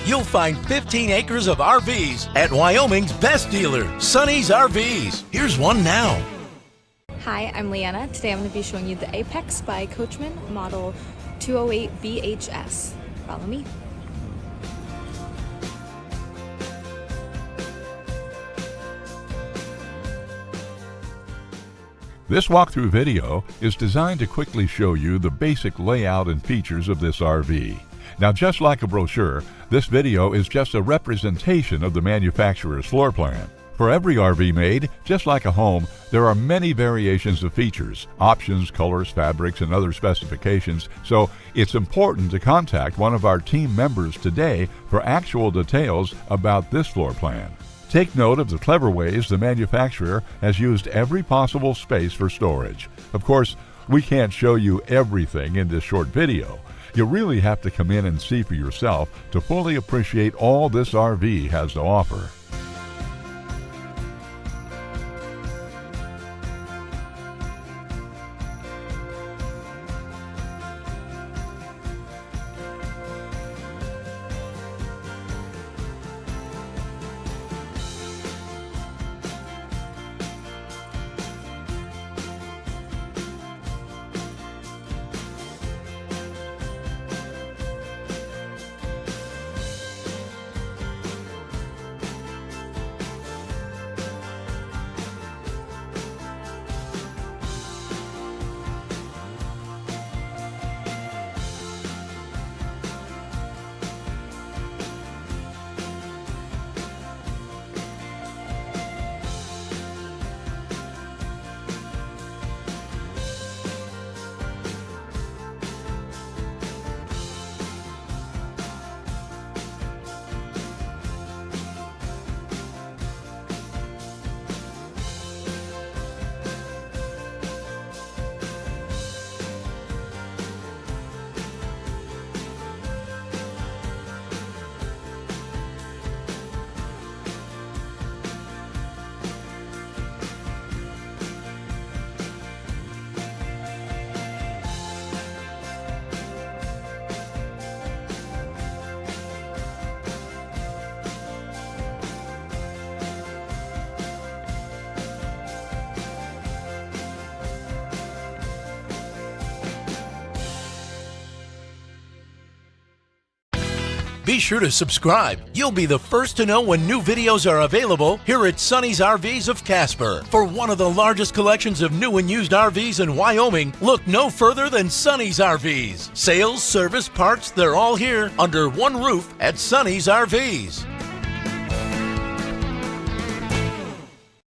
you'll find 15 acres of RVs at Wyoming's best dealer, Sonny's RVs. Here's one now. Hi, I'm Leanna. Today I'm going to be showing you the Apex by Coachmen model 208BHS. Follow me. This walkthrough video is designed to quickly show you the basic layout and features of this RV. Now, just like a brochure, this video is just a representation of the manufacturer's floor plan. For every RV made, just like a home, there are many variations of features, options, colors, fabrics, and other specifications, so it's important to contact one of our team members today for actual details about this floor plan. Take note of the clever ways the manufacturer has used every possible space for storage. Of course, we can't show you everything in this short video. You really have to come in and see for yourself to fully appreciate all this RV has to offer. Be sure to subscribe. You'll be the first to know when new videos are available here at Sonny's RVs of Casper. For one of the largest collections of new and used RVs in Wyoming, look no further than Sonny's RVs. Sales, service, parts, they're all here under one roof at Sonny's RVs.